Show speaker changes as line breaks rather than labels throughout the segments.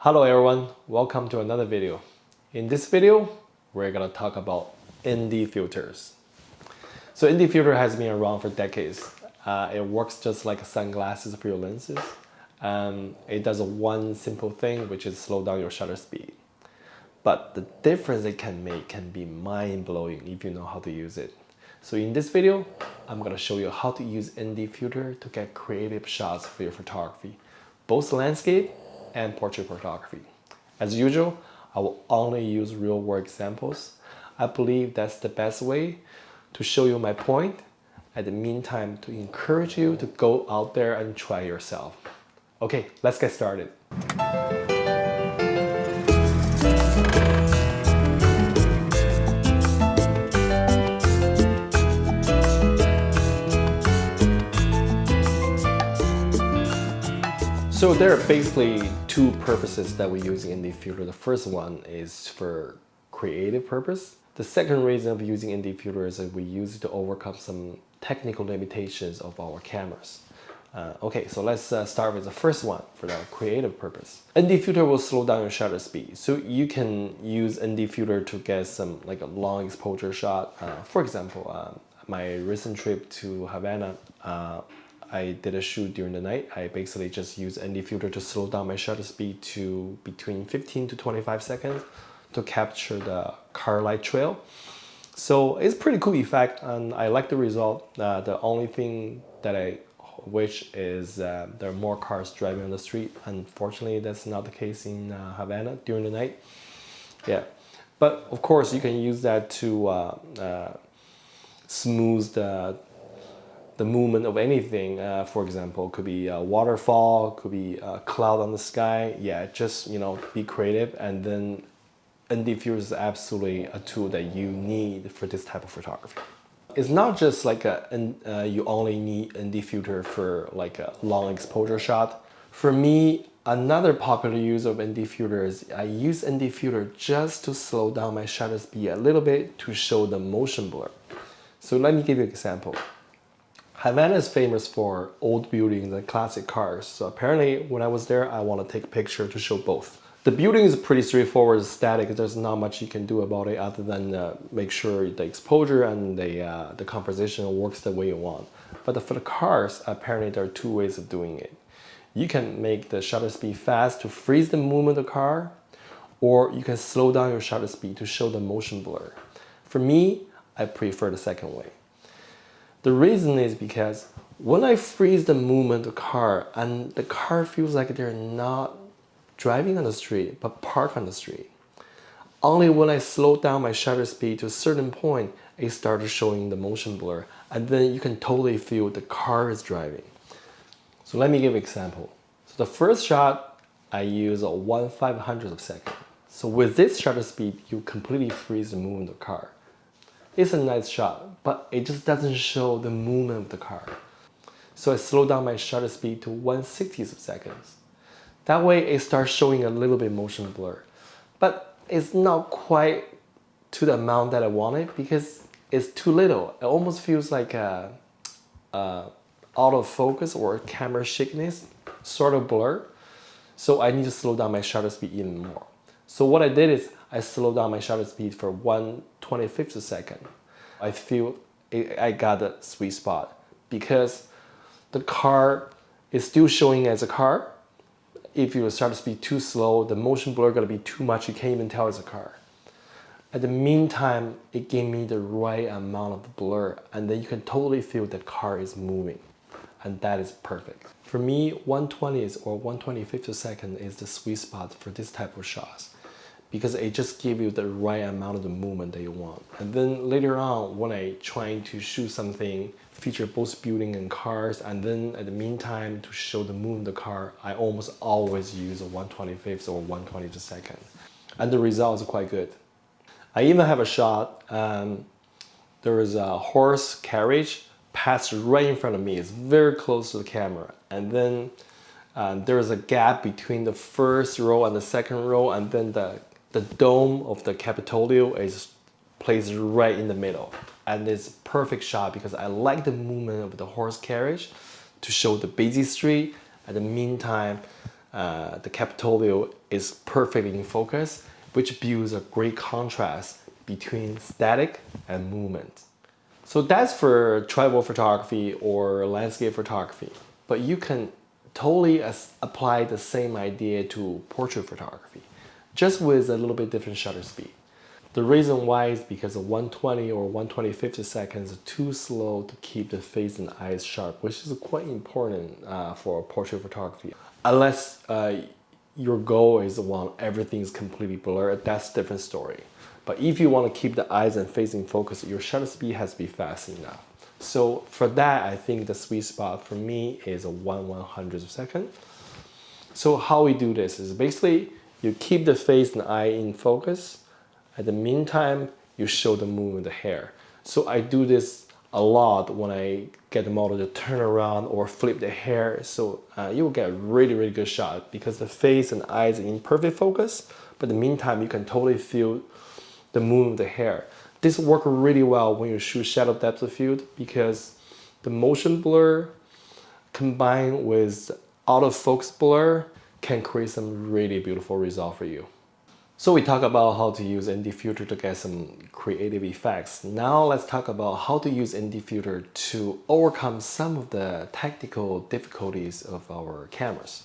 Hello everyone, welcome to another video. In this video, we're gonna talk about ND filters. So ND filter has been around for decades. It works just like sunglasses for your lenses. It does one simple thing, which is slow down your shutter speed. But the difference it can make can be mind-blowing if you know how to use it. So in this video, I'm gonna show you how to use ND filter to get creative shots for your photography, both landscape and portrait photography. As usual, I will only use real-world examples. I believe that's the best way to show you my point, at the meantime to encourage you to go out there and try yourself. Okay, let's get started. So there are basically two purposes that we use ND filter. The first one is for creative purpose. The second reason of using ND filter is that we use it to overcome some technical limitations of our cameras. Okay, so let's start with the first one for the creative purpose. ND filter will slow down your shutter speed. So you can use ND filter to get some like a long exposure shot. For example, my recent trip to Havana, I did a shoot during the night. I basically just used ND filter to slow down my shutter speed to between 15 to 25 seconds to capture the car light trail. So it's a pretty cool effect and I like the result. The only thing that I wish is there are more cars driving on the street. Unfortunately, that's not the case in Havana during the night. Yeah, but of course you can use that to smooth the movement of anything. For example, could be a waterfall, could be a cloud on the sky. Yeah, just be creative, and then ND filter is absolutely a tool that you need for this type of photography. It's not just like you only need ND filter for like a long exposure shot. For me, another popular use of ND filter is I use ND filter just to slow down my shutter speed a little bit to show the motion blur. So let me give you an example. Havana is famous for old buildings and classic cars. So apparently when I was there, I want to take a picture to show both. The building is pretty straightforward, it's static. There's not much you can do about it other than make sure the exposure and the composition works the way you want. But for the cars, apparently there are two ways of doing it. You can make the shutter speed fast to freeze the movement of the car, or you can slow down your shutter speed to show the motion blur. For me, I prefer the second way. The reason is because when I freeze the movement of the car and the car feels like they're not driving on the street but parked on the street, only when I slow down my shutter speed to a certain point, it started showing the motion blur, and then you can totally feel the car is driving. So let me give an example. So the first shot, I use a 1/500th of a second. So with this shutter speed, you completely freeze the movement of the car. It's a nice shot, but it just doesn't show the movement of the car. So I slow down my shutter speed to 1/60th of seconds. That way it starts showing a little bit motion blur, but it's not quite to the amount that I wanted because it's too little. It almost feels like a out of focus or camera shakiness sort of blur. So I need to slow down my shutter speed even more. So what I did is I slowed down my shutter speed for 1/25th of a second. I feel I got a sweet spot because the car is still showing as a car. If your shutter speed too slow, the motion blur gonna be too much, you can't even tell it's a car. At the meantime, it gave me the right amount of blur, and then you can totally feel the car is moving, and that is perfect. For me, 1/20th or 1/25th of a second is the sweet spot for this type of shots, because it just gives you the right amount of the movement that you want. And then later on, when I trying to shoot something, feature both building and cars, and then at the meantime to show the movement of the car, I almost always use a 1/25th or 1/20th of a second. And the results are quite good. I even have a shot, there is a horse carriage passed right in front of me. It's very close to the camera. And then there is a gap between the first row and the second row, and then the dome of the Capitolio is placed right in the middle. And it's a perfect shot because I like the movement of the horse carriage to show the busy street. At the meantime, the Capitolio is perfectly in focus, which builds a great contrast between static and movement. So that's for travel photography or landscape photography. But you can totally apply the same idea to portrait photography, just with a little bit different shutter speed. The reason why is because a 120 or 125 seconds is too slow to keep the face and eyes sharp, which is quite important for portrait photography. Unless your goal is want everything is completely blurred, that's a different story. But if you want to keep the eyes and face in focus, your shutter speed has to be fast enough. So for that, I think the sweet spot for me is a 1/100th second. So how we do this is basically you keep the face and eye in focus. At the meantime, you show the movement of the hair. So I do this a lot when I get the model to turn around or flip the hair. So you will get a really, really good shot because the face and eyes are in perfect focus. But in the meantime, you can totally feel the movement of the hair. This works really well when you shoot shadow depth of field because the motion blur combined with out of focus blur can create some really beautiful result for you. So we talk about how to use ND filter to get some creative effects. Now let's talk about how to use ND filter to overcome some of the technical difficulties of our cameras.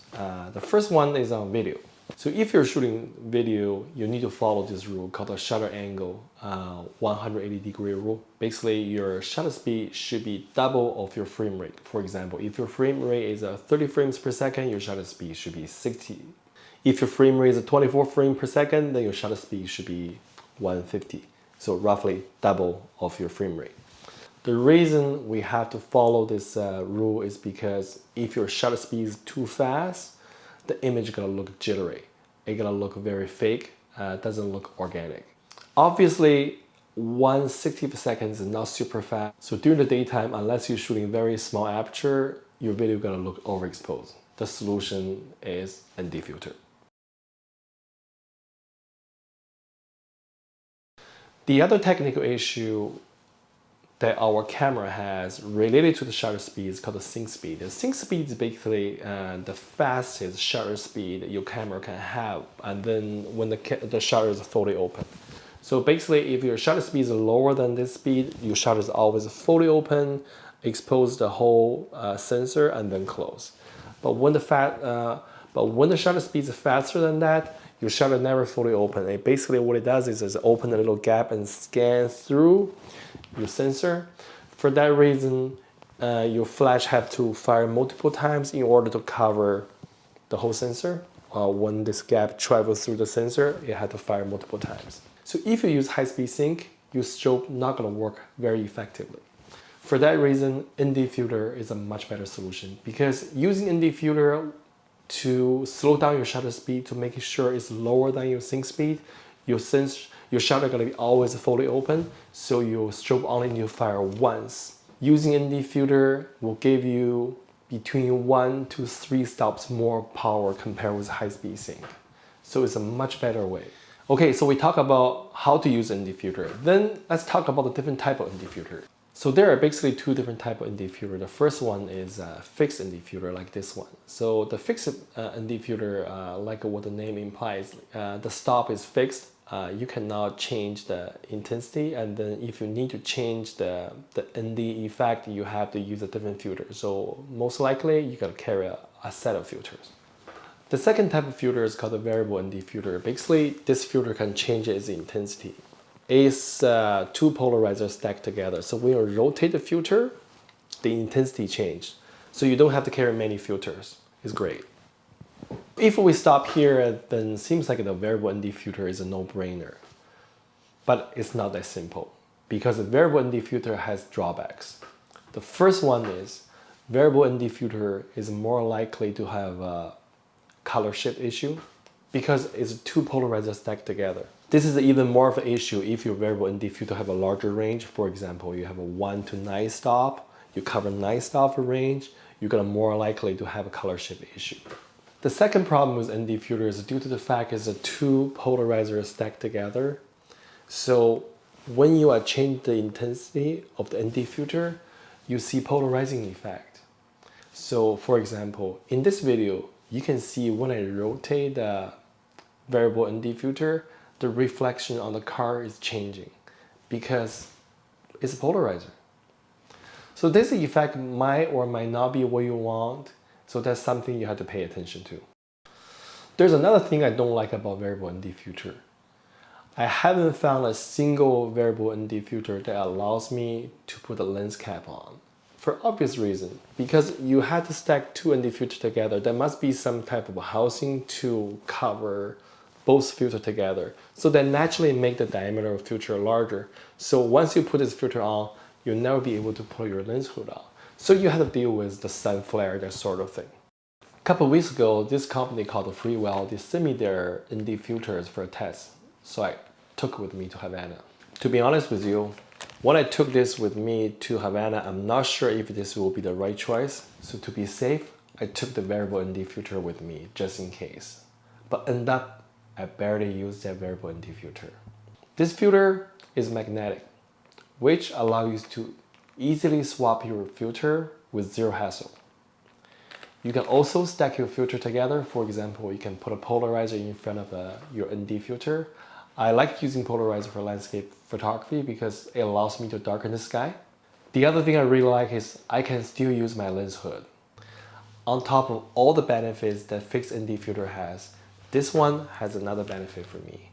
The first one is on video. So if you're shooting video, you need to follow this rule called the shutter angle 180-degree rule. Basically, your shutter speed should be double of your frame rate. For example, if your frame rate is 30 frames per second, your shutter speed should be 60. If your frame rate is 24 frames per second, then your shutter speed should be 150. So roughly double of your frame rate. The reason we have to follow this rule is because if your shutter speed is too fast, the image is gonna look jittery. It's gonna look very fake, doesn't look organic. Obviously, 1/60 per second is not super fast. So during the daytime, unless you're shooting very small aperture, your video is gonna look overexposed. The solution is ND filter. The other technical issue that our camera has related to the shutter speed is called the sync speed. The sync speed is basically the fastest shutter speed your camera can have, and then when the shutter is fully open. So basically, if your shutter speed is lower than this speed, your shutter is always fully open, expose the whole sensor, and then close. But when the shutter speed is faster than that, your shutter never fully open. And basically what it does is it open a little gap and scan through your sensor. For that reason, your flash have to fire multiple times in order to cover the whole sensor. When this gap travels through the sensor, it had to fire multiple times. So if you use high-speed sync, your strobe not gonna work very effectively. For that reason, ND filter is a much better solution because using ND filter to slow down your shutter speed to make sure it's lower than your sync speed, your shutter gonna be always fully open, so your strobe only need to fire once. Using ND filter will give you between 1 to 3 stops more power compared with high-speed sync. So it's a much better way. Okay, so we talk about how to use ND filter. Then let's talk about the different type of ND filter. So there are basically two different types of ND filter. The first one is fixed ND filter, like this one. So the fixed ND filter, like what the name implies, the stop is fixed. You cannot change the intensity, and then if you need to change the ND effect, you have to use a different filter. So most likely, you gotta carry a set of filters. The second type of filter is called the variable ND filter. Basically, this filter can change its intensity. It's two polarizers stacked together. So when you rotate the filter, the intensity changes. So you don't have to carry many filters. It's great. If we stop here, then it seems like the variable ND filter is a no-brainer. But it's not that simple because the variable ND filter has drawbacks. The first one is variable ND filter is more likely to have a color shift issue because it's two polarizers stacked together. This is even more of an issue if your variable ND filter have a larger range. For example, you have a 1 to 9 stop, you cover 9 stop range, you're gonna more likely to have a color shift issue. The second problem with ND filter is due to the fact it's a two polarizers stacked together. So when you change the intensity of the ND filter, you see polarizing effect. So for example, in this video, you can see when I rotate the variable ND filter, the reflection on the car is changing because it's a polarizer. So this effect might or might not be what you want, so that's something you have to pay attention to. There's another thing I don't like about variable ND filter. I haven't found a single variable ND filter that allows me to put a lens cap on. For obvious reason, because you had to stack two ND filters together, there must be some type of housing to cover both filters together. So that naturally make the diameter of filter larger. So once you put this filter on, you'll never be able to pull your lens hood out. So you have to deal with the sun flare, that sort of thing. A couple of weeks ago, this company called FreeWell, they sent me their ND filters for a test. So I took it with me to Havana. To be honest with you, when I took this with me to Havana, I'm not sure if this will be the right choice. So to be safe, I took the variable ND filter with me just in case. But end up, I barely used that variable ND filter. This filter is magnetic, which allows you to easily swap your filter with zero hassle. You can also stack your filter together. For example, you can put a polarizer in front of your ND filter. I like using polarizer for landscape photography because it allows me to darken the sky. The other thing I really like is I can still use my lens hood. On top of all the benefits that fixed ND filter has, this one has another benefit for me.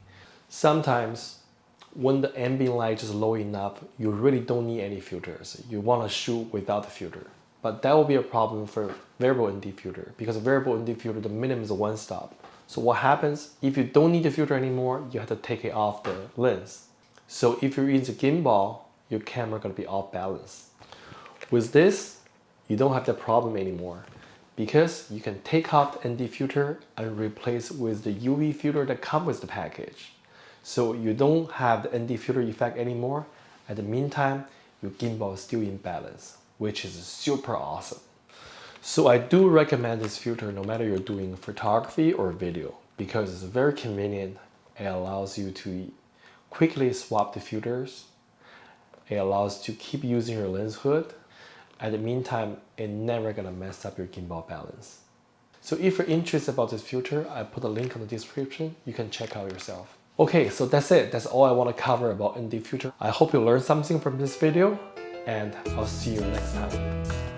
Sometimes when the ambient light is low enough, you really don't need any filters. You want to shoot without the filter. But that will be a problem for variable ND filter because variable ND filter, the minimum is a one stop. So what happens if you don't need the filter anymore, you have to take it off the lens. So if you're in the gimbal, your camera gonna be off balance. With this, you don't have that problem anymore because you can take off the ND filter and replace with the UV filter that comes with the package. So you don't have the ND filter effect anymore. At the meantime, your gimbal is still in balance, which is super awesome. So I do recommend this filter no matter you're doing photography or video because it's very convenient. It allows you to quickly swap the filters. It allows you to keep using your lens hood. At the meantime, it's never gonna mess up your gimbal balance. So if you're interested about this filter, I put a link in the description. You can check out yourself. Okay, so that's it. That's all I want to cover about ND filter. I hope you learned something from this video and I'll see you next time.